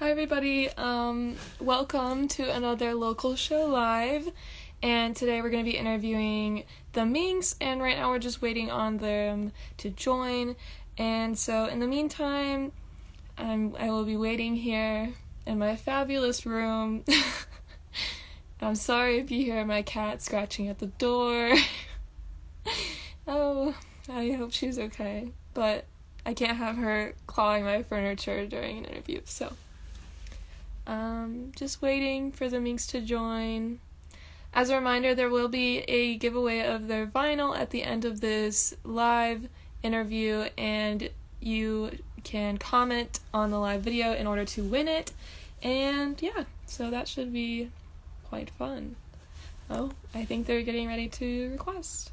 Hi everybody. Welcome to another local show live. And today we're going to be interviewing the Minks, and right now we're just waiting on them to join. And so in the meantime, I will be waiting here in my fabulous room. I'm sorry if you hear my cat scratching at the door. Oh, I hope she's okay. But I can't have her clawing my furniture during an interview, so just waiting for the Minks to join. As a reminder, there will be a giveaway of their vinyl at the end of this live interview, and you can comment on the live video in order to win it. And yeah, so that should be quite fun. Oh, I think they're getting ready to request.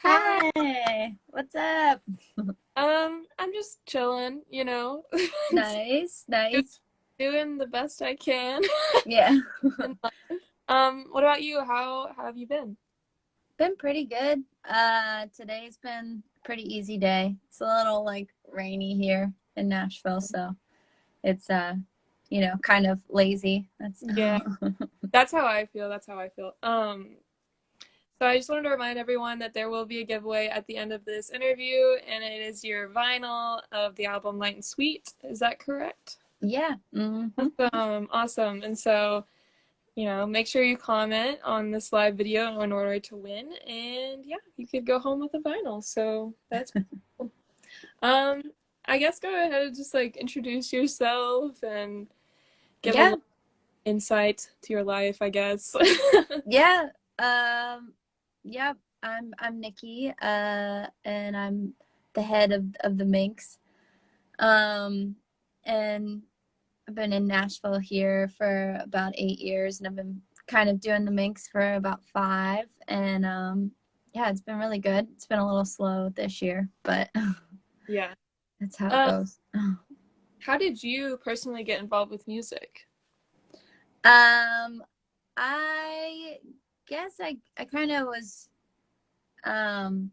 Hi. Hi, what's up? I'm just chilling, Nice, nice. doing the best I can. Yeah, in life. What about you? How have you been? been pretty good. Today's been a pretty easy day. It's a little like rainy here in Nashville, so it's kind of lazy. That's Yeah, that's how I feel. That's how I feel. So I just wanted to remind everyone that there will be a giveaway at the end of this interview, and it is your vinyl of the album Light and Sweet. Is that correct? yeah. Awesome. And so, make sure you comment on this live video in order to win, and yeah, you could go home with a vinyl. So that's cool. Um, I guess go ahead and just like introduce yourself and give a Yeah, little insight to your life, I guess. yeah. Yeah, I'm Nikki, and I'm the head of the Minks. And I've been in Nashville here for about 8 years, and I've been kind of doing the Minks for about 5. And yeah, it's been really good. It's been a little slow this year, but Yeah. that's how it Uh, goes. how did you personally get involved with music? Um, I guess I kind of was um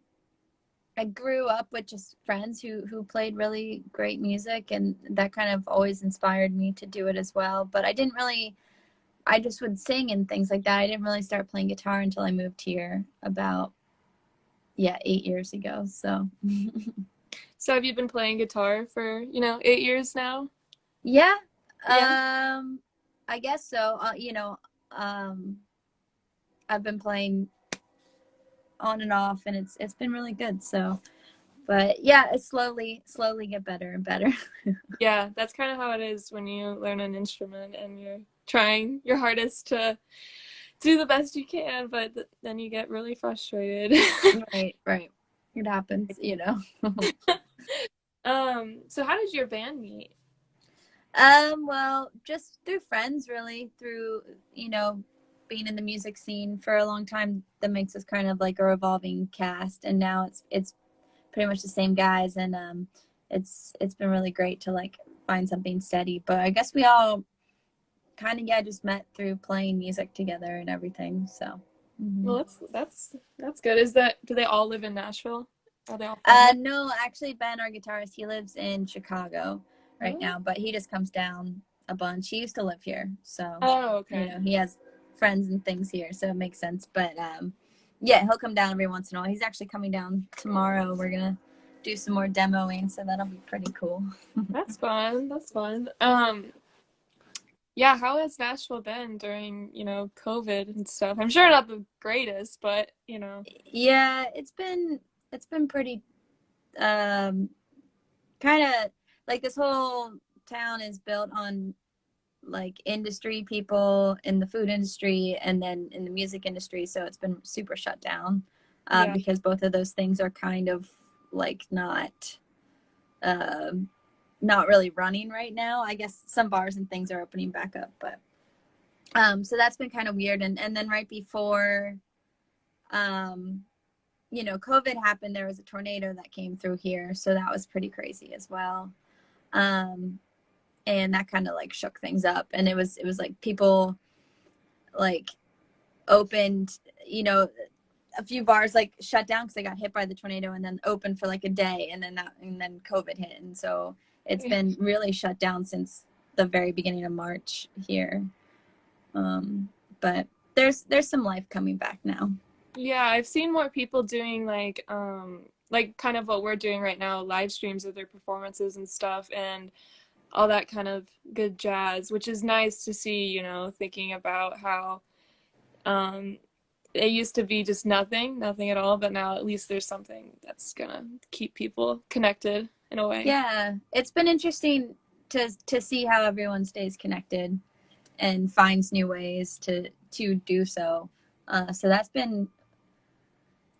I grew up with just friends who played really great music, and that kind of always inspired me to do it as well. But I just would sing and things like that. I didn't really start playing guitar until I moved here about, yeah, 8 years ago. So, So have you been playing guitar for, 8 years now? yeah, Yeah. I guess so. Um, I've been playing on and off, and it's been really good. So, but yeah, it's slowly get better and better. Yeah, that's kind of how it is when you learn an instrument and you're trying your hardest to do the best you can, but then you get really frustrated. Right, right. It happens. So how did your band meet? Well, just through friends, really, through, being in the music scene for a long time. That makes us kind of like a revolving cast, and now it's pretty much the same guys, and it's been really great to like find something steady. But I guess we all kind of, yeah, just met through playing music together and everything. So, Well, that's good. Do they all live in Nashville? Are they all from here? no, actually, Ben, our guitarist, he lives in Chicago right Oh, now, but he just comes down a bunch. He used to live here, so oh, okay. he has friends and things here, so it makes sense. But yeah, he'll come down every once in a while. He's actually coming down tomorrow. We're gonna do some more demoing, so that'll be pretty cool. That's fun. That's fun. Yeah, how has Nashville been during, COVID and stuff? I'm sure not the greatest, but, Yeah, it's been pretty kind of like this whole town is built on like industry people in the food industry and then in the music industry, so it's been super shut down yeah. because both of those things are kind of like um not really running right now. I guess some bars and things are opening back up, but so that's been kind of weird. And then right before um COVID happened, there was a tornado that came through here, so that was pretty crazy as well. um and that kind of like shook things up, and it was like people like opened, a few bars like shut down because they got hit by the tornado, and then opened for like a day, and then COVID hit, and so it's been really shut down since the very beginning of March here. But there's some life coming back now. Yeah, I've seen more people doing like kind of what we're doing right now, live streams of their performances and stuff and all that kind of good jazz, which is nice to see, thinking about how um it used to be just nothing at all, but now at least there's something that's gonna keep people connected in a way. Yeah, it's been interesting to see how everyone stays connected and finds new ways to do so. So that's been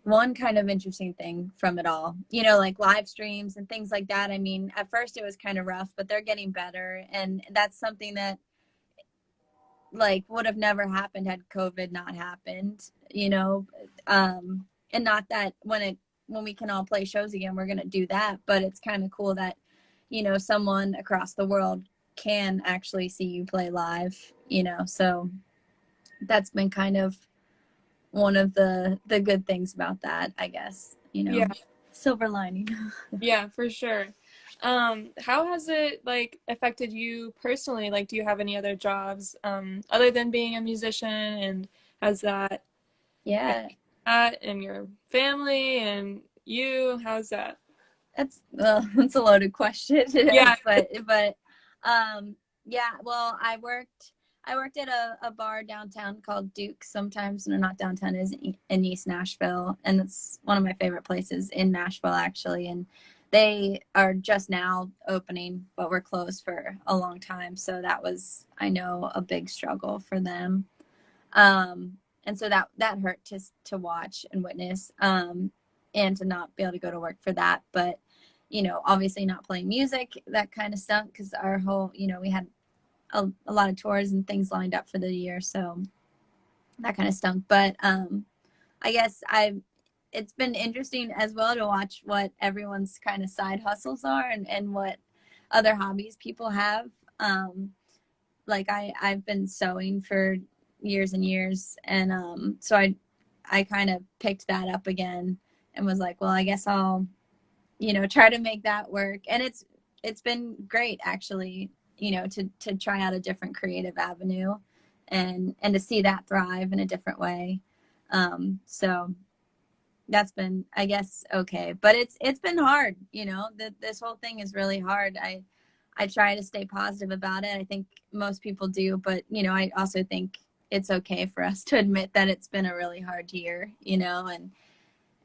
one kind of interesting thing from it all. Like live streams and things like that. I mean, at first it was kind of rough, but they're getting better, and that's something that like would have never happened had COVID not happened. And not that when we can all play shows again, we're gonna do that, but it's kind of cool that someone across the world can actually see you play live. So that's been kind of one of the good things about that, I guess. Yeah, Silver lining. yeah, for sure. How has it like affected you personally? Like, do you have any other jobs other than being a musician? And has that Yeah, that and your family and you? How's that? that's a loaded question. Yeah. but yeah, well, I worked at a bar downtown called Duke's sometimes. No, not downtown, is in East Nashville, and it's one of my favorite places in Nashville actually. And they are just now opening, but were closed for a long time, so that was, I know, a big struggle for them. And so that hurt to watch and witness, and to not be able to go to work for that. But obviously not playing music, that kind of stunk because our whole, we had a lot of tours and things lined up for the year, so that kind of stunk. But I guess it's been interesting as well to watch what everyone's kind of side hustles are, and what other hobbies people have. Like I've been sewing for years and years, and so I kind of picked that up again and was like, well, I guess I'll try to make that work. And it's been great actually, to try out a different creative avenue, and to see that thrive in a different way. So that's been, I guess, okay, but it's been hard. This whole thing is really hard. I try to stay positive about it. I think most people do, but I also think it's okay for us to admit that it's been a really hard year,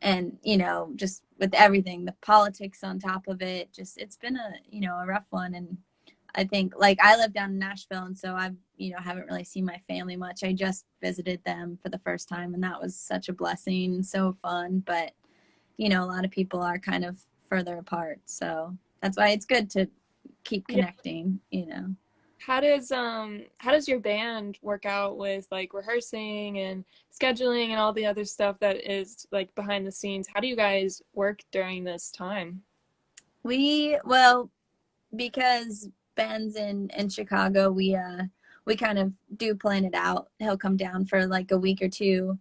and just with everything, the politics on top of it, just it's been a rough one. And I think, like, I live down in Nashville, and so I've haven't really seen my family much. I just visited them for the first time, and that was such a blessing, so fun. But a lot of people are kind of further apart, so that's why it's good to keep Yeah. connecting. How does your band work out with like rehearsing and scheduling and all the other stuff that is like behind the scenes? How do you guys work during this time? Well, because Ben's in Chicago, we kind of do plan it out. He'll come down for like a week or two.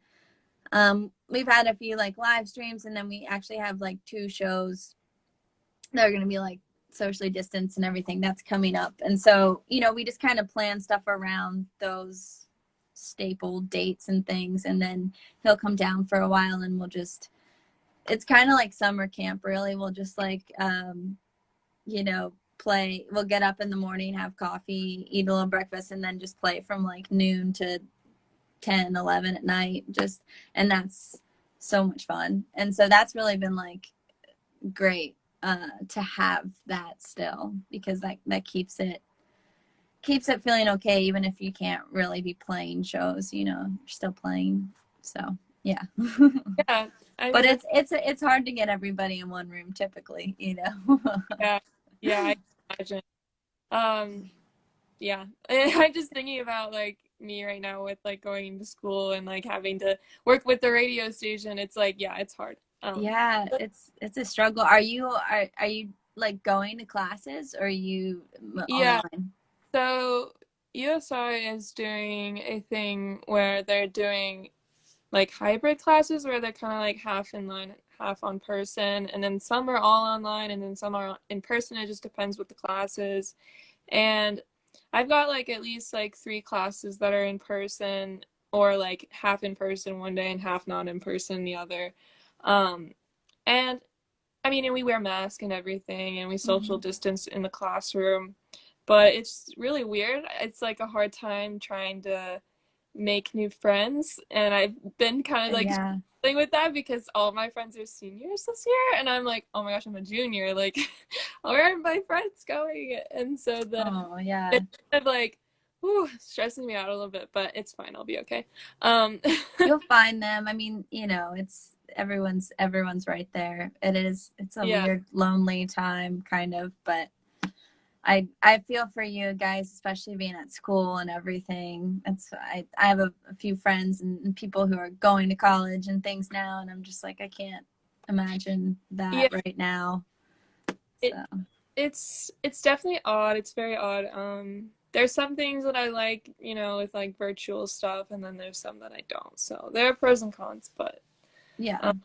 We've had a few like live streams, and then we actually have like two shows that are going to be like socially distanced and everything that's coming up. And so, we just kind of plan stuff around those staple dates and things. And then he'll come down for a while, and it's kind of like summer camp, really. We'll just like, play. We'll get up in the morning, have coffee, eat a little breakfast, and then just play from like noon to 10, 11 at night. And that's so much fun. And so that's really been like great, to have that still, because that keeps it feeling okay, even if you can't really be playing shows. You're still playing. So yeah. Yeah, I But mean, it's hard to get everybody in one room typically. yeah, yeah, I can imagine. Yeah, I'm just thinking about like me right now with like going to school and like having to work with the radio station. It's like, yeah, it's hard. Yeah, But it's a struggle. Are you like going to classes, or are you yeah, online? so USI is doing a thing where they're doing like hybrid classes where they're kind of like half in line, half on person, and then some are all online and then some are in person. It just depends what the class is. And I've got like at least like three classes that are in person or like half in person one day and half not in person the other. Um, and I mean, and we wear masks and everything, and we social Mm-hmm. distance in the classroom, but it's really weird. It's like a hard time trying to make new friends, and I've been kind of like Yeah. struggling with that because all my friends are seniors this year, and I'm like, oh my gosh, I'm a junior. Like, where are my friends going? And so then Oh, yeah. it's kind of like, whew, stressing me out a little bit, but it's fine. I'll be okay. Um, You'll find them. I mean, it's everyone's right there. It's a yeah, weird, lonely time kind of, but I feel for you guys, especially being at school and everything. I have a few friends and people who are going to college and things now, and I'm just like I can't imagine yeah. that right now. It So it's definitely odd. It's very odd. There's some things that I like, with like virtual stuff, and then there's some that I don't. So there are pros and cons, but yeah, um,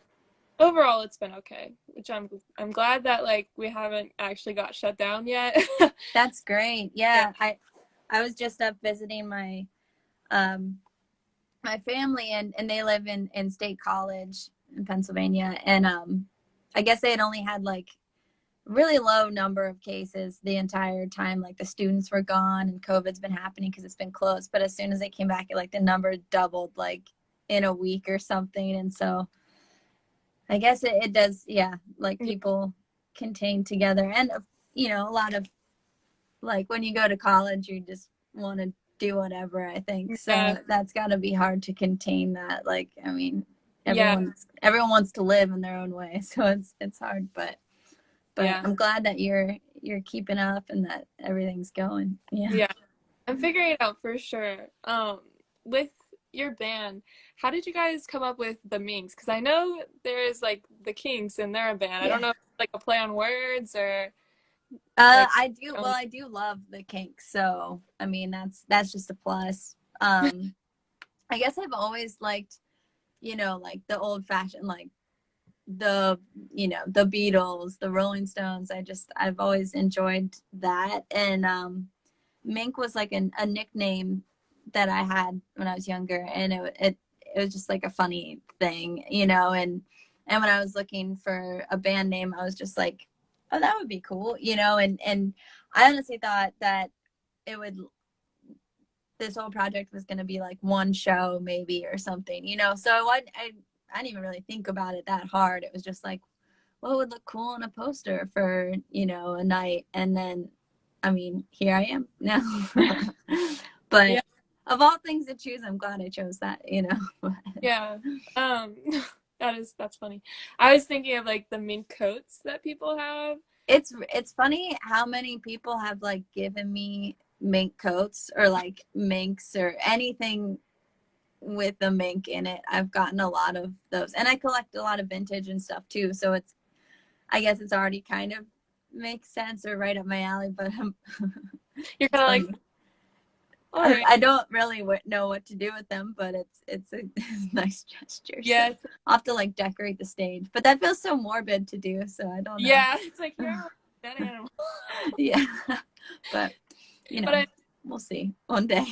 overall, it's been okay. Which I'm glad that like we haven't actually got shut down yet. that's great. Yeah, Yeah, I was just up visiting um my family, and they live in State College in Pennsylvania, and I guess they had only had like really low number of cases the entire time like the students were gone and COVID's been happening because it's been closed, but as soon as they came back like the number doubled like in a week or something. And so I guess it does, yeah, like yeah, people contain together, and a lot of like when you go to college you just want to do whatever, I think. yeah, So that's got to be hard to contain that. Like, I mean, yeah, everyone wants to live in their own way, so it's hard, but yeah, I'm glad that you're keeping up and that everything's going. Yeah. yeah. I'm figuring it out for sure. With your band, how did you guys come up with the Minks? Because I know there is like the Kinks and they're a band. I Yeah. don't know if it's like a play on words or like I do love the Kinks, so I mean that's just a plus. I guess I've always liked, like the old fashioned, like the the Beatles, the Rolling Stones. I've always enjoyed that. And Mink was like a nickname that I had when I was younger, and it was just like a funny thing, and when I was looking for a band name, I was just like, oh, that would be cool, and I honestly thought that it would this whole project was going to be like one show maybe or something, so I didn't even really think about it that hard. It was just like, what would look cool on a poster for, a night. And then, I mean, here I am now. But yeah, of all things to choose, I'm glad I chose that. yeah. That's funny. I was thinking of like the mink coats that people have. It's funny how many people have like given me mink coats or like minks or anything with a mink in it. I've gotten a lot of those, and I collect a lot of vintage and stuff too. So I guess it's already kind of makes sense or right up my alley. But You're it's kind of like, funny. all right, I don't really know what to do with them, but it's a nice gesture. So yeah, I'll have to like decorate the stage, but that feels so morbid to do. So I don't know. yeah. It's like here are dead animals. Yeah, but But I we'll see one day.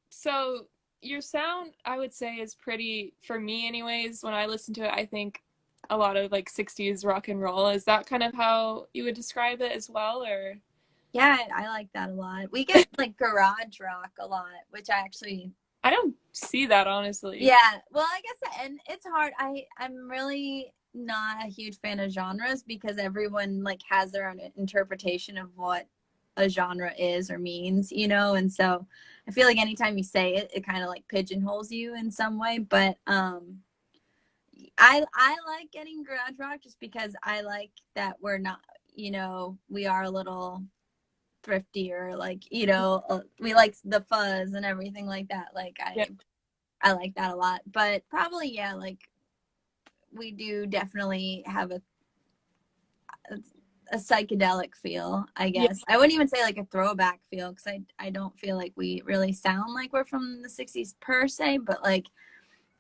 So your sound, I would say, is pretty, for me anyways, when I listen to it, I think a lot of like 60s rock and roll. Is that kind of how you would describe it as well, or Yeah, I like that a lot. We get like garage rock a lot, which I actually, I don't see that honestly. yeah. Well, I guess, and it's hard. I'm really not a huge fan of genres because everyone like has their own interpretation of what a genre is or means, and so I feel like anytime you say it, it kind of like pigeonholes you in some way. But I like getting garage rock just because I like that we're not, we are a little thriftier, like, we like the fuzz and everything like that. Like Yeah, I like that a lot. But probably, yeah, like we do definitely have a psychedelic feel, I Yeah. guess. I wouldn't even say like a throwback feel, because I don't feel like we really sound like we're from the 60s per se, but like,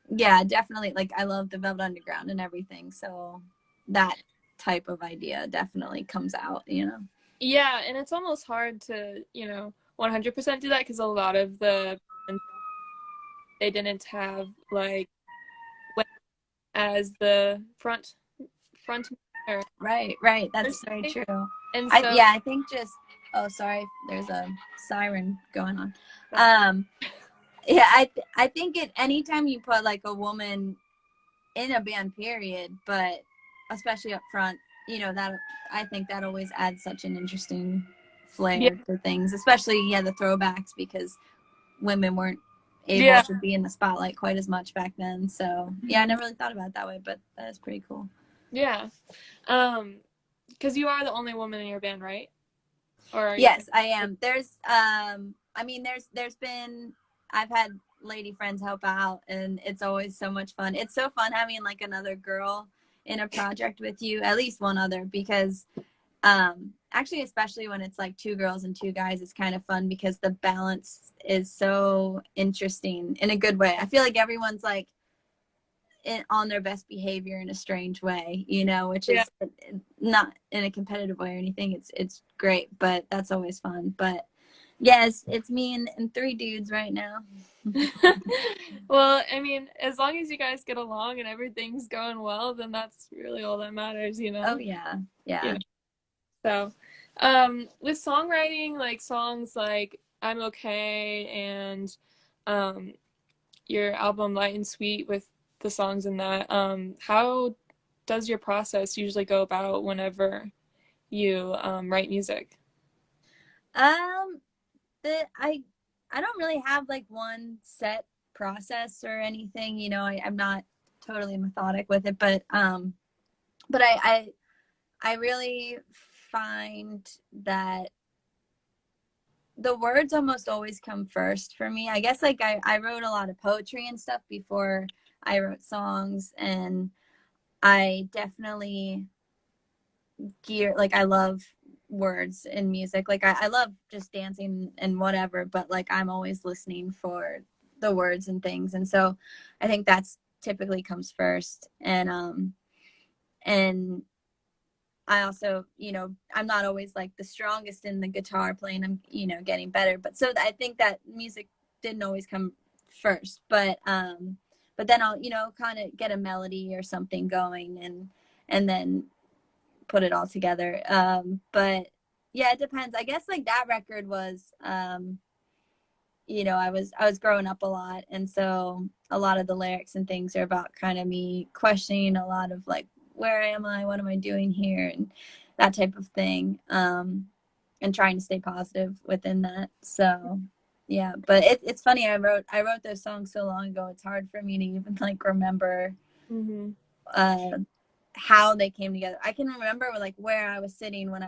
yeah, definitely. Like, I love the Velvet Underground and everything. So that type of idea definitely comes out, you know? Yeah, and it's almost hard to, 100% do that because a lot of the they didn't have like women as the front or Right, right. per That's very se. true. And so I think just, oh, sorry, there's a siren going on. Um, yeah, I think anytime you put like a woman in a band, period, but especially up front, that I think that always adds such an interesting yeah, flair to things, especially, yeah, the throwbacks, because women weren't able yeah. to be in the spotlight quite as much back then. So yeah, I Mhm. never really thought about it that way, but that is pretty cool. Yeah. Because you are the only woman in your band, right? Or are you? Yes, I am. There's I mean, there's been, I've had lady friends help out, and it's always so much fun. It's so fun having like another girl in a project with you, at least one other, because actually, especially when it's like two girls and two guys, it's kind of fun because the balance is so interesting in a good way. I feel like everyone's like on their best behavior in a strange way, which Yeah. is not in a competitive way or anything. It's great, but that's always fun. But yes, it's me and three dudes right now. Well, I mean, as long as you guys get along and everything's going well, then that's really all that matters, you Oh know? yeah, You yeah. know. So, with songwriting, like songs like I'm Okay and um your album Light and Sweet with the songs in that, how does your process usually go about whenever you write music? Um, the I don't really have like one set process or anything. I'm not totally methodic with it, but I really find that the words almost always come first for me. I guess like I wrote a lot of poetry and stuff before I wrote songs, and I definitely like, I love words in music. Like, I love just dancing and whatever, but like I'm always listening for the words and things. And so I think that's typically comes first. And I also, I'm not always like the strongest in the guitar playing. I'm, getting better. But so I think that music didn't always come first. But then I'll, kind of get a melody or something going, and then put it all together. But yeah, it depends. I guess like that record was, I was growing up a lot, and so a lot of the lyrics and things are about kind of me questioning a lot of like, where am I, what am I doing here, and that type of thing, and trying to stay positive within that. So yeah, but it's funny, I wrote those songs so long ago, it's hard for me to even like remember Mm-hmm. uh how they came together. I can remember like where I was sitting when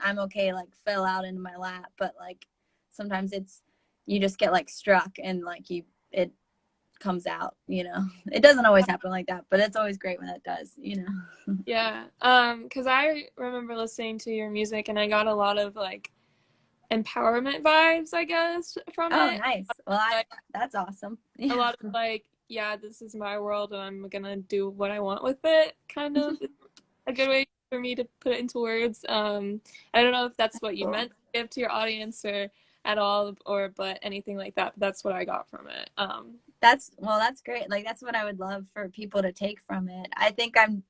I'm Okay like fell out into my lap, but like sometimes it's, you just get like struck, and like it comes out. It doesn't always happen like that, but it's always great when it does. Yeah. Because I remember listening to your music and I got a lot of like empowerment vibes, I guess, from Oh, it. nice. Well, Like that's awesome. a Yeah. lot of like, yeah, this is my world and I'm gonna do what I want with it, kind of is a good way for me to put it into words. I don't know if that's what you Cool. meant to give to your audience or at all, or but anything like that. That's what I got from it. That's great. Like, that's what I would love for people to take from it. I think I'm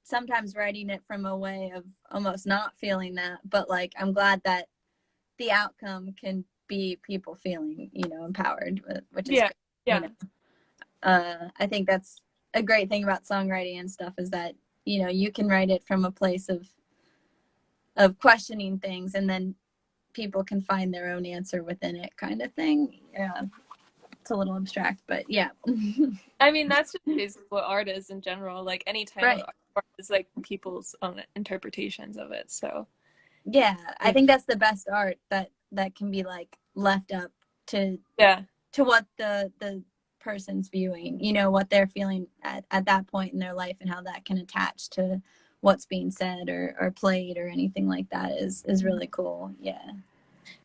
sometimes writing it from a way of almost not feeling that, but like I'm glad that the outcome can be people feeling, empowered, which is Yeah, great. You yeah, know, I think that's a great thing about songwriting and stuff, is that, you can write it from a place of questioning things, and then people can find their own answer within it, kind of thing. Yeah, it's a little abstract, but yeah. I mean, that's just basically what art is in general. Like any type of Right. art is like people's own interpretations of it. So, Yeah, I you know, think that's the best art, that can be like left up to yeah, what the person's viewing, what they're feeling at that point in their life, and how that can attach to what's being said or played or anything like that is really cool. Yeah.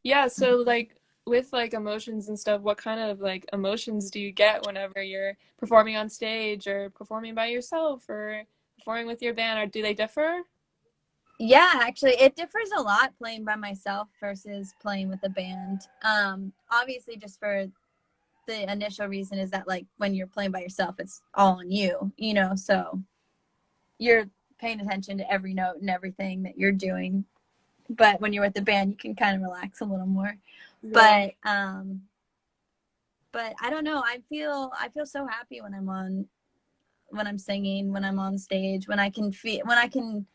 Yeah, so like with like emotions and stuff, what kind of like emotions do you get whenever you're performing on stage or performing by yourself or performing with your band, or do they differ? Yeah, actually, it differs a lot playing by myself versus playing with a band. Obviously, just for the initial reason is that like when you're playing by yourself, it's all on you, you know, so you're paying attention to every note and everything that you're doing. But when you're with the band, you can kind of relax a little more. Yeah. But I don't know. I feel so happy when I'm singing, when I'm on stage, when I can,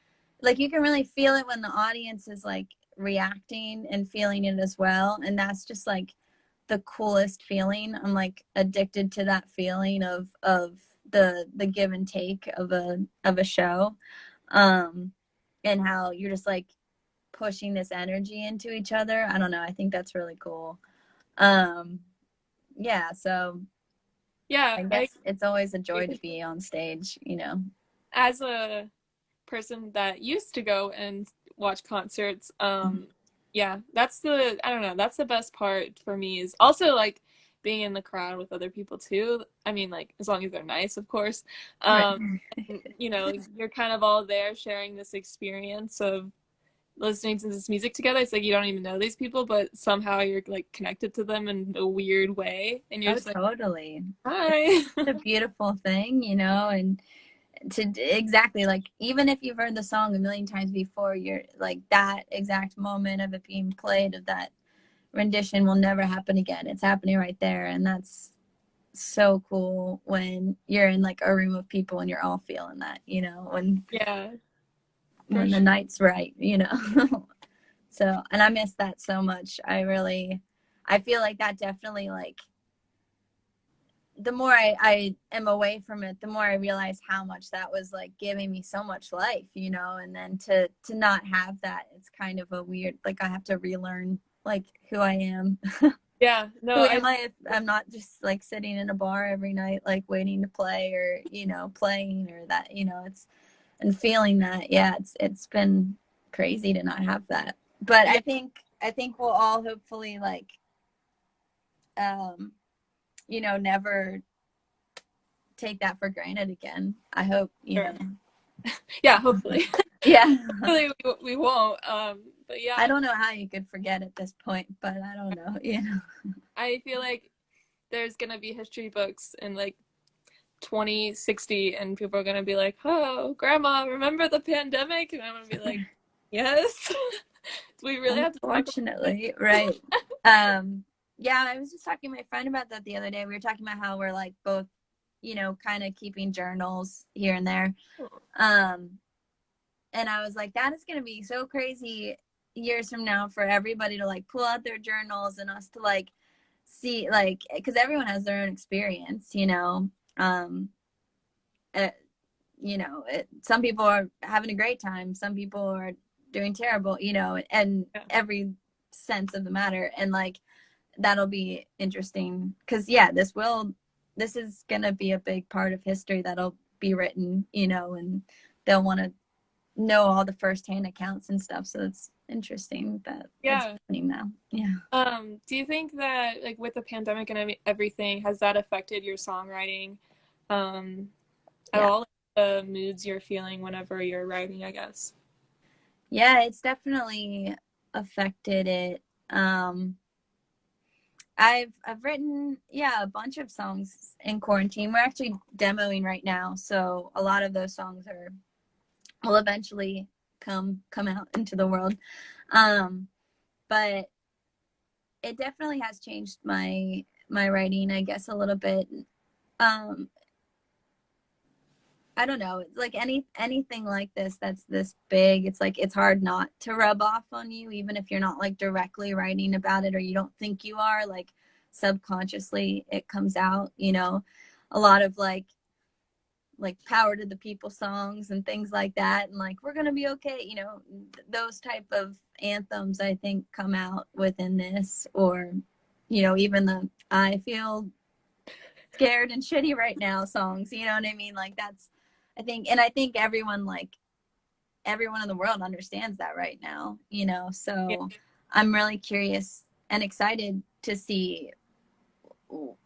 like, you can really feel it when the audience is like reacting and feeling it as well. And that's just like the coolest feeling. I'm like addicted to that feeling of the give and take of a show. Um, and how you're just like pushing this energy into each other. I don't know. I think that's really cool. Um, yeah, so Yeah, I I guess it's always a joy to agree. be on stage, you know. As a person that used to go and watch concerts, yeah, that's the I don't know, that's the best part for me is also like being in the crowd with other people too. I mean, like as long as they're nice, of course. Right. Um, and, you know, you're kind of all there sharing this experience of listening to this music together. It's like you don't even know these people, but somehow you're like connected to them in a weird way, and you're Oh, just like, totally. hi. It's a beautiful thing, you know, and to exactly like even if you've heard the song a million times before, you're like that exact moment of it being played of that rendition will never happen again. It's happening right there, and that's so cool when you're in like a room of people and you're all feeling that, you know, Yeah, for when the sure. night's right, you know. So, and I miss that so much. I feel like that definitely like the more I am away from it, the more I realize how much that was like giving me so much life, you know, and then to not have that, it's kind of a weird, like I have to relearn like who I am. Yeah, no, Who I am I if I'm not just like sitting in a bar every night, like waiting to play or, you know, playing or that, you know, it's and feeling that, yeah, it's been crazy to not have that. But yeah, I think we'll all hopefully like um, you know, never take that for granted again. I hope, you sure. know. Yeah, hopefully. Yeah. Hopefully we won't. But I yeah, don't know how you could forget at this point, but I don't know, you know. I feel like there's gonna be history books in like 2060, and people are gonna be like, "Oh, Grandma, remember the pandemic?" And I'm gonna be like, "Yes." Do we really have to talk about it? Unfortunately, right. Um, yeah, I was just talking to my friend about that the other day. We were talking about how we're like both, you know, kind of keeping journals here and there. Um, and I was like, that is going to be so crazy years from now for everybody to like pull out their journals and us to like see, like, because everyone has their own experience, you know. Um, uh, you know, some people are having a great time, some people are doing terrible, you know, and Yeah, every sense of the matter. And like, that'll be interesting because, yeah, this is going to be a big part of history that'll be written, you know, and they'll want to know all the firsthand accounts and stuff. So it's interesting that it's yeah. happening now. Yeah. Do you think that like with the pandemic and everything, has that affected your songwriting, um, at Yeah. all? Like, the moods you're feeling whenever you're writing, I guess. Yeah, it's definitely affected it. I've written, yeah, a bunch of songs in quarantine. We're actually demoing right now, so a lot of those songs are will eventually come out into the world. Um, but it definitely has changed my writing, I guess, a little bit. Um, I don't know. It's like anything like this that's this big, it's like it's hard not to rub off on you, even if you're not like directly writing about it or you don't think you are, like subconsciously it comes out, you know. A lot of like power to the people songs and things like that, and like we're gonna be okay, you know, those type of anthems I think come out within this, or you know, even the I feel scared and shitty right now songs, you know what I mean, like that's I think, and I think everyone like everyone in the world understands that right now, Yeah. so I'm really curious and excited to see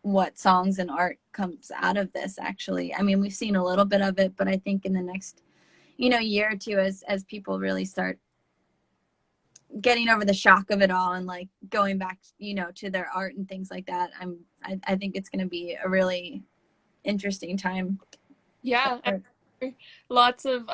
what songs and art comes out of this. Actually, I mean, we've seen a little bit of it, but I think in the next year or two, as people really start getting over the shock of it all and like going back to their art and things like that, I think it's going to be a really interesting time. Yeah, lots of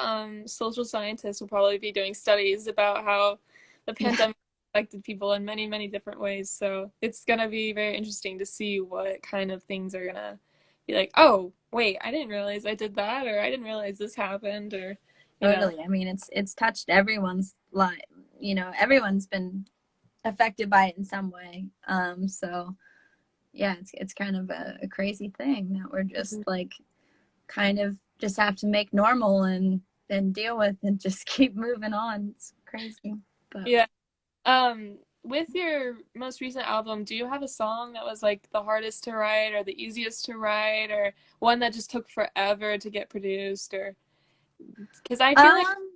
social scientists will probably be doing studies about how the Yeah, pandemic affected people in many, many different ways. So it's gonna be very interesting to see what kind of things are gonna be like, oh, wait, I didn't realize I did that, or I didn't realize this happened, or you know. totally. I mean, it's touched everyone's life. Everyone's been affected by it in some way. So yeah, it's kind of a crazy thing that we're just like kind of just have to make normal and deal with and just keep moving on. It's crazy. But Yeah. With your most recent album, do you have a song that was like the hardest to write or the easiest to write or one that just took forever to get produced or because I feel like um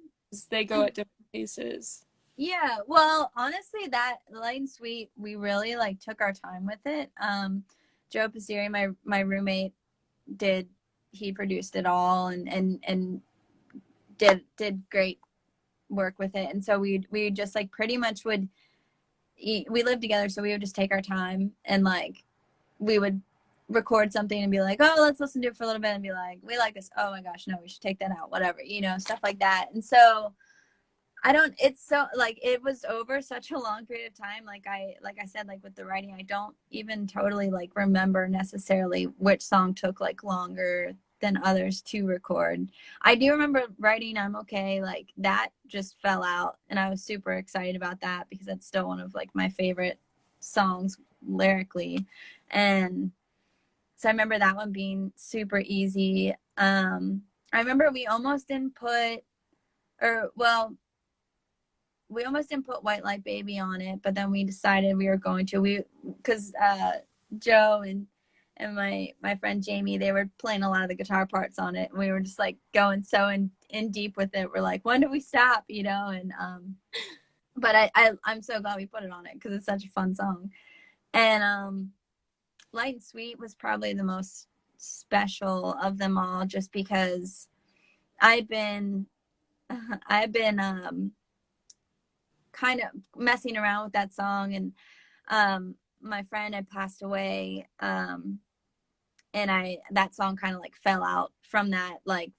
they go at different paces. yeah, well, honestly, that light and sweet, we really like took our time with it. Joe Pasiri, my roommate, did he produced it all and did great work with it. And so we just like pretty much would we lived together, so we would just take our time and like we would record something and be like, oh, let's listen to it for a little bit and be like, we like this. Oh my gosh, no, we should take that out, whatever, stuff like that. And so I don't, it's so like it was over such a long period of time. Like I said, like with the writing, I don't even totally like remember necessarily which song took like longer than others to record. I do remember writing I'm Okay, like that just fell out and I was super excited about that because that's still one of like my favorite songs lyrically. And so I remember that one being super easy. I remember we almost didn't put or well we almost didn't put White Light Baby on it, but then we decided we were going to. Because Joe and my friend Jamie, they were playing a lot of the guitar parts on it, and we were just like going so in deep with it. We're like, when do we stop? And but I'm so glad we put it on it because it's such a fun song. And Light and Sweet was probably the most special of them all, just because I've been I've been kind of messing around with that song, and my friend had passed away, and I that song kind of like fell out from that, like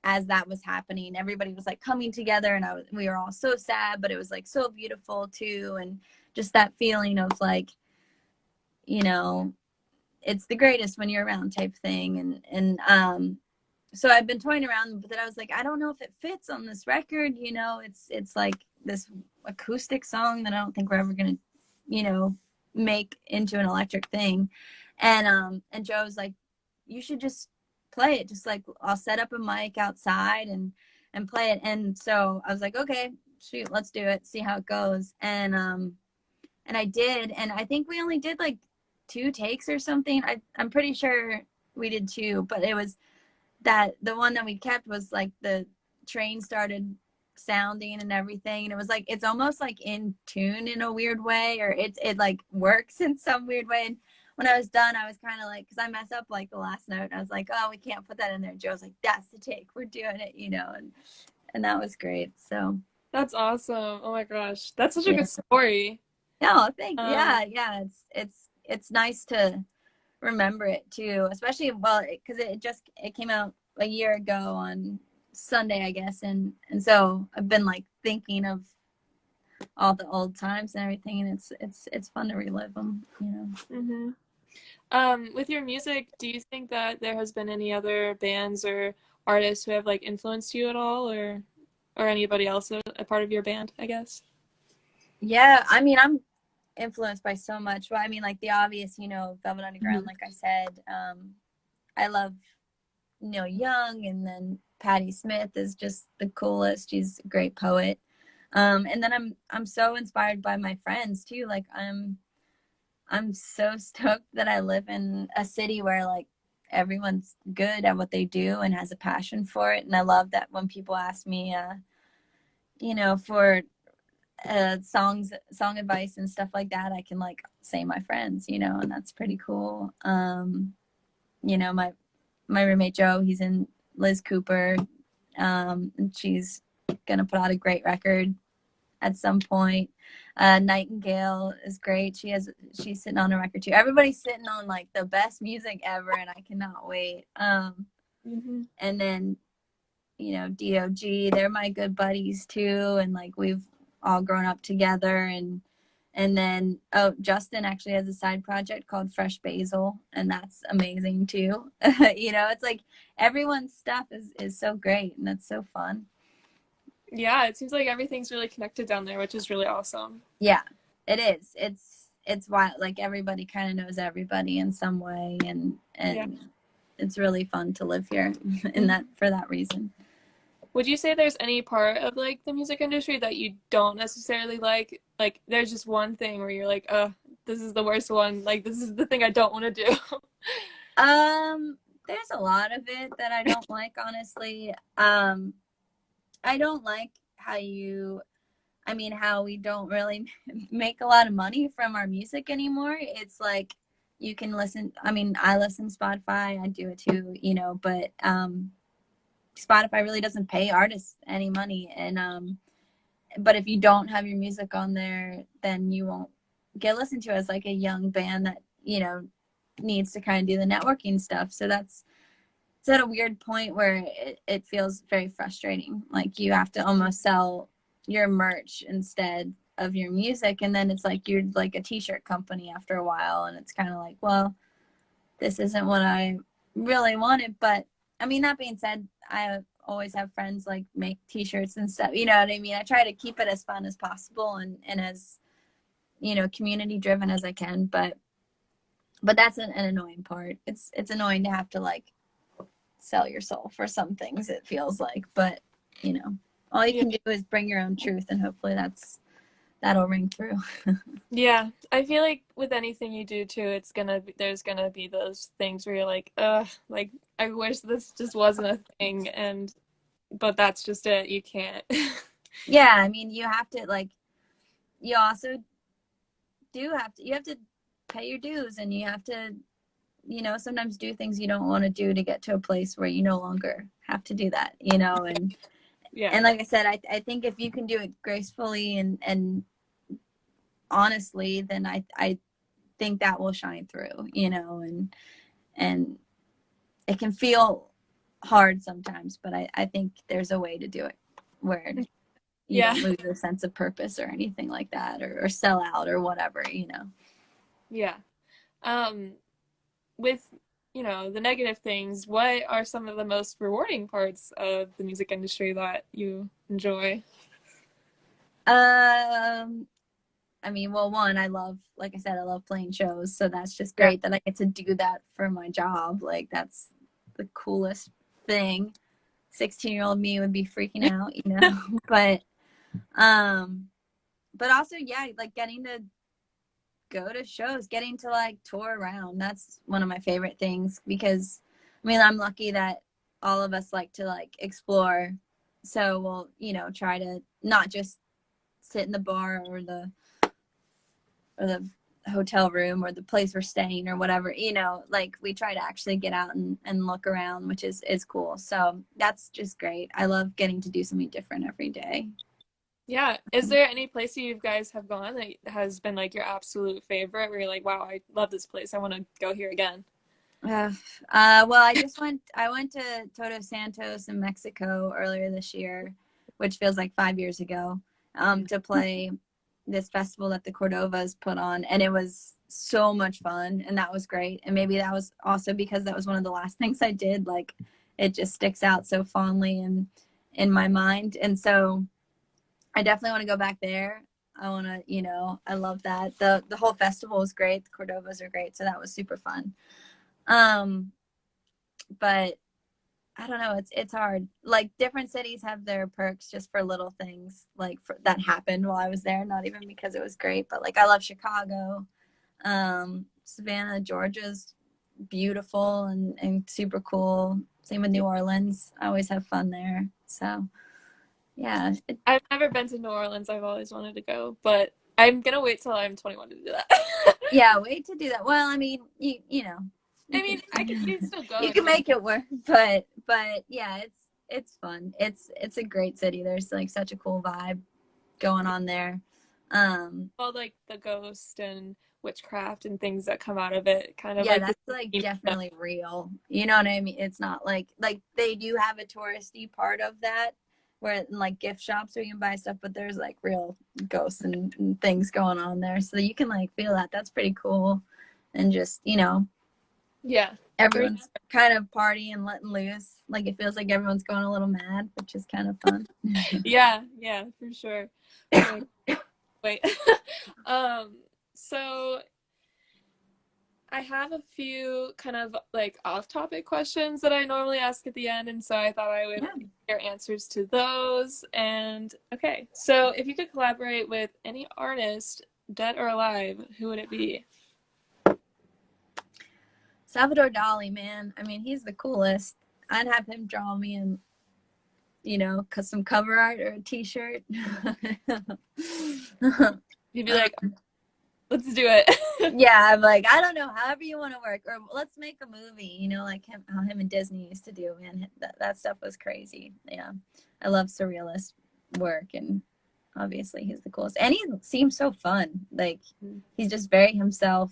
as that was happening everybody was like coming together and we were all so sad, but it was like so beautiful too, and just that feeling of like you know it's the greatest when you're around type thing. And so I've been toying around, but then I was like, I don't know if it fits on this record. It's like this acoustic song that I don't think we're ever gonna, make into an electric thing. And Joe's like, you should just play it. Just like I'll set up a mic outside and play it. And so I was like, okay, shoot, let's do it. See how it goes. And I did, and I think we only did like 2 takes or something. I'm pretty sure we did 2, but it was that the one that we kept was like the train started sounding and everything, and it was like it's almost like in tune in a weird way, or it like works in some weird way. And when I was done, I was kind of like, because I messed up like the last note, and I was like, oh, we can't put that in there. Joe's like, that's the take, we're doing it, and that was great. So That's awesome. Oh my gosh. That's such a yeah, good story. no, thank Um, yeah, it's nice to remember it too, especially well because it came out a year ago on Sunday, I guess, and so I've been like thinking of all the old times and everything, and it's fun to relive them. mhm. With your music, do you think that there has been any other bands or artists who have like influenced you at all, or anybody else a part of your band, I guess? Yeah, I mean, I'm influenced by so much. Well, I mean, like the obvious, Velvet Underground, Mhm. like I said. I love Neil Young, and then Patti Smith is just the coolest. She's a great poet. And then I'm so inspired by my friends too. Like I'm so stoked that I live in a city where like everyone's good at what they do and has a passion for it. And I love that when people ask me, for song advice and stuff like that, I can like say my friends, and that's pretty cool. My roommate Joe, he's in Liz Cooper, and she's gonna put out a great record at some point. Nightingale is great. She's sitting on a record too. Everybody's sitting on like the best music ever, and I cannot wait. Mm-hmm. And then DOG, they're my good buddies too, and like we've all grown up together. And then Justin actually has a side project called Fresh Basil, and that's amazing too. It's like everyone's stuff is so great, and that's so fun. Yeah, it seems like everything's really connected down there, which is really awesome. Yeah, it is. It's wild. Like everybody kind of knows everybody in some way, and Yeah. it's really fun to live here in that for that reason. Would you say there's any part of like the music industry that you don't necessarily like? Like there's just one thing where you're like, this is the worst one. Like this is the thing I don't want to do. There's a lot of it that I don't like, honestly. I don't like how we don't really make a lot of money from our music anymore. It's like you can listen. I mean, I listen to Spotify. I do it too, but Spotify really doesn't pay artists any money. And but if you don't have your music on there, then you won't get listened to as like a young band that, needs to kind of do the networking stuff. So it's at a weird point where it feels very frustrating. Like you have to almost sell your merch instead of your music. And then it's like you're like a t-shirt company after a while. And it's kind of like, well, this isn't what I really wanted. But I mean, that being said, I always have friends like make t-shirts and stuff. You know what I mean? I try to keep it as fun as possible and as, community driven as I can. But that's an annoying part. It's annoying to have to like sell your soul for some things, it feels like, but all you Yeah. can do is bring your own truth, and hopefully that'll ring through. Yeah, I feel like with anything you do too, there's gonna be those things where you're like, like I wish this just wasn't a thing, but that's just it. You can't. Yeah, I mean, you have to like, you also you have to pay your dues, and you have to sometimes do things you don't want to do to get to a place where you no longer have to do that, and Yeah. and like I said, I think if you can do it gracefully and honestly, then I think that will shine through, and it can feel hard sometimes, but I think there's a way to do it where you Yeah. don't lose your sense of purpose or anything like that, or sell out or whatever. Yeah. Um, with the negative things, what are some of the most rewarding parts of the music industry that you enjoy? I mean, well, one, like I said, I love playing shows, so that's just Yeah. great that I get to do that for my job. Like that's the coolest thing. 16-year-old me would be freaking out, but um but also, yeah, like getting to go to shows, getting to like tour around. That's one of my favorite things because I mean, I'm lucky that all of us like to like explore. So we'll, try to not just sit in the bar or the hotel room or the place we're staying or whatever, like we try to actually get out and look around, which is cool. So that's just great. I love getting to do something different every day. Yeah. Is there any place you guys have gone that has been like your absolute favorite where you're like, wow, I love this place. I want to go here again? Well, I went to Todos Santos in Mexico earlier this year, which feels like 5 years ago, to play this festival that the Cordovas put on. And it was so much fun. And that was great. And maybe that was also because that was one of the last things I did. Like it just sticks out so fondly in my mind. And so I definitely want to go back there. I want to, I love that. The whole festival was great. The Cordovas are great. So that was super fun. Um, but I don't know. It's hard. Like different cities have their perks just for little things that happened while I was there. Not even because it was great, but like I love Chicago. Savannah, Georgia's beautiful and super cool. Same with New Orleans. I always have fun there. So Yeah. I've never been to New Orleans. I've always wanted to go, but I'm gonna wait till I'm 21 to do that. Yeah, wait to do that. Well, I mean, you know, I you mean, can I could you still go you and can like make it work, but yeah, it's fun. It's a great city. There's like such a cool vibe going on there. all like the ghost and witchcraft and things that come out of it, kind of Yeah, like the that's like stuff. definitely real. You know what I mean? It's not like they do have a touristy part of that where like gift shops where you can buy stuff, but there's like real ghosts and things going on there. So you can like feel that. That's pretty cool. And just, Yeah. everyone's kind of partying, letting loose. Like it feels like everyone's going a little mad, which is kind of fun. Yeah, yeah, for sure. Like, wait. um, so I have a few kind of like off-topic questions that I normally ask at the end, and so I thought I would Yeah. hear answers to those. And okay, so if you could collaborate with any artist, dead or alive, who would it be? Salvador Dali, man. I mean, he's the coolest. I'd have him draw me in, some cover art or a t-shirt. You'd be like, let's do it. Yeah, I'm like, I don't know, however you want to work, or let's make a movie, like how him and Disney used to do, man. That stuff was crazy. Yeah, I love surrealist work, and obviously he's the coolest. And he seems so fun. Like he's just very himself.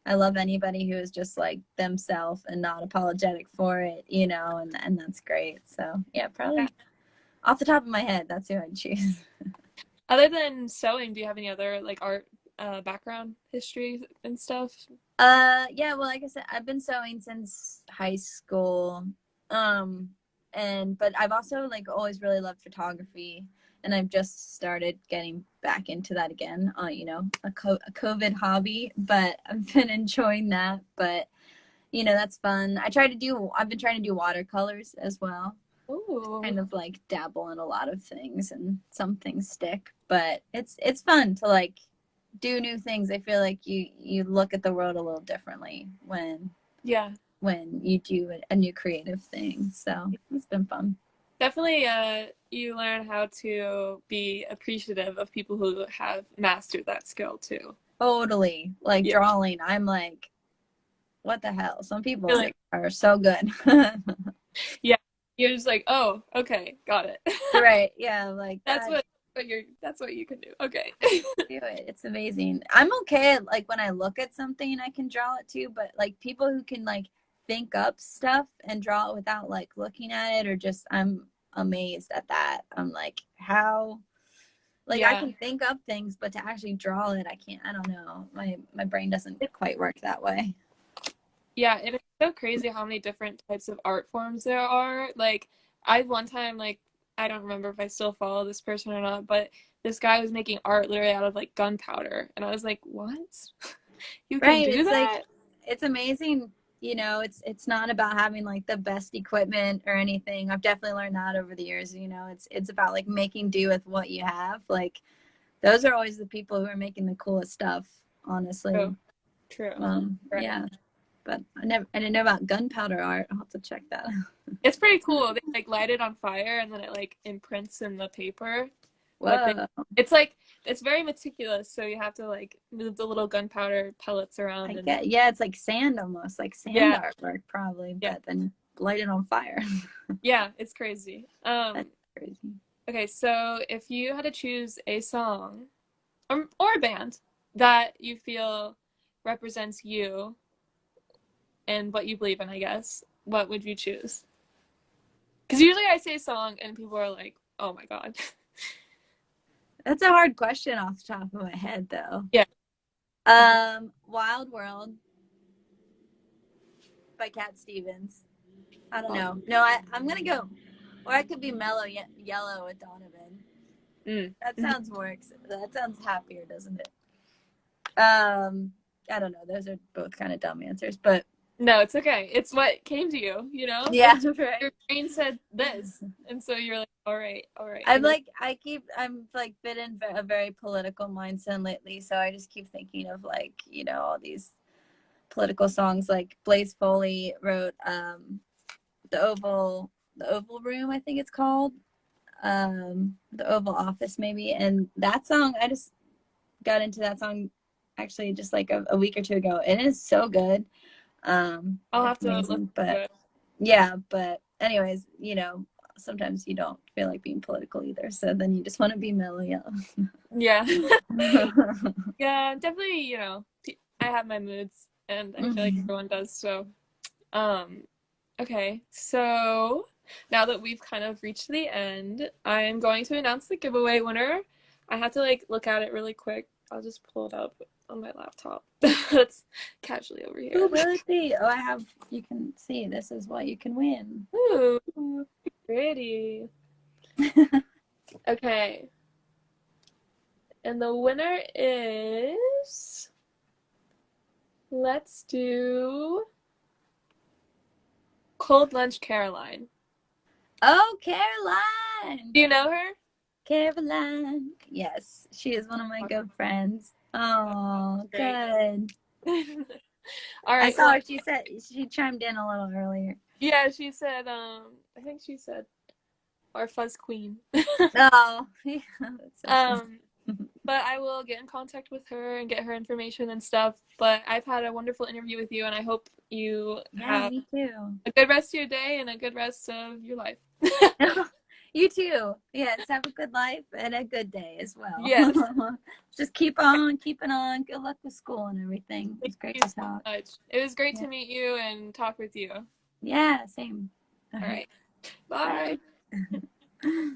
I love anybody who is just like themselves and not apologetic for it, and that's great. So yeah, probably off the top of my head, that's who I'd choose. Other than sewing, do you have any other like art background history and stuff? Yeah, well, like I said, I've been sewing since high school. Um, but I've also like always really loved photography, and I've just started getting back into that again. A COVID hobby, but I've been enjoying that. But that's fun. I've been trying to do watercolors as well. Ooh. Kind of like dabble in a lot of things, and some things stick, but it's fun to like do new things. I feel like you look at the world a little differently Yeah. when you do a new creative thing. So it's been fun. Definitely, you learn how to be appreciative of people who have mastered that skill too. Totally. Like Yeah. drawing, I'm like, what the hell? Some people You're like, are so good. yeah. You're just like, oh, okay, got it. Right. Yeah. Like That's that. that's what you can do. Okay. Do it. It's amazing. I'm okay at like when I look at something, I can draw it too, but like people who can like think up stuff and draw it without like looking at it, or just I'm amazed at that. I'm like, how, like I Yeah. can think up things, but to actually draw it, I can't. I don't know. My brain doesn't quite work that way. Yeah, and it's so crazy how many different types of art forms there are. Like, I one time, like, I don't remember if I still follow this person or not, but this guy was making art literally out of like gunpowder. And I was like, what? You can Right. do It's like that? it's amazing. It's not about having like the best equipment or anything. I've definitely learned that over the years. It's about like making do with what you have. Like those are always the people who are making the coolest stuff, honestly. True. True. Right. Yeah. But I didn't know about gunpowder art. I'll have to check that out. It's pretty cool. They like light it on fire and then it like imprints in the paper. What they Whoa. It's like it's very meticulous, so you have to like move the little gunpowder pellets I around and get, yeah, it's like sand almost, like sand yeah, artwork probably, yeah. but then light it on fire. Yeah, it's crazy. That's crazy. Okay, so if you had to choose a song or a band that you feel represents you and what you believe in, I guess, what would you choose? Because usually I say song and people are like, oh my God. That's a hard question off the top of my head though. Yeah. Wild World by Cat Stevens. I don't know. No, I'm gonna go, or I could be Mellow Yellow with Donovan. Mm. That Mhm. sounds more. That sounds happier, doesn't it? I don't know. Those are both kind of dumb answers, but No, it's okay. It's what came to you, you know? yeah, right. Your brain said this. And so you're like, all right, all right. I'm like been in a very political mindset lately, so I just keep thinking of like, all these political songs. Like Blaze Foley wrote the Oval Room, I think it's called. the Oval Office maybe. And that song, I just got into that song actually just like a week or two ago. And it's so good. I'll have It's to listen amazing. to But it. yeah, but anyways, sometimes you don't feel like being political either. So then you just want to be mellow. Yeah. Yeah. Yeah, definitely, I have my moods and I feel like Mhm. everyone does. So, um, okay. So now that we've kind of reached the end, I am going to announce the giveaway winner. I have to like look at it really quick. I'll just pull it up on my laptop. That's casually over Who here. will it be? Oh, you can see this is what you can win. Ooh, pretty. Okay. And the winner is, let's do Cold Lunch Caroline. Oh, Caroline. Do you know her? Caroline. Yes, she is one of my good friends. Oh, Great. good. All I right. saw Well, her. She chimed in a little earlier. yeah, she said, I think she said, our fuzz queen. Oh, yeah, that's so cute. um, but I will get in contact with her and get her information and stuff. But I've had a wonderful interview with you, and I hope you Yeah, have me too. a good rest of your day and a good rest of your life. You too. Yes, have a good life and a good day as well. Yes. Just keep on keeping on. Good luck with school and everything. Thank It's great you to so talk. much. It was great Yeah. to meet you and talk with you. Yeah, same. All All right. right. Bye. Bye.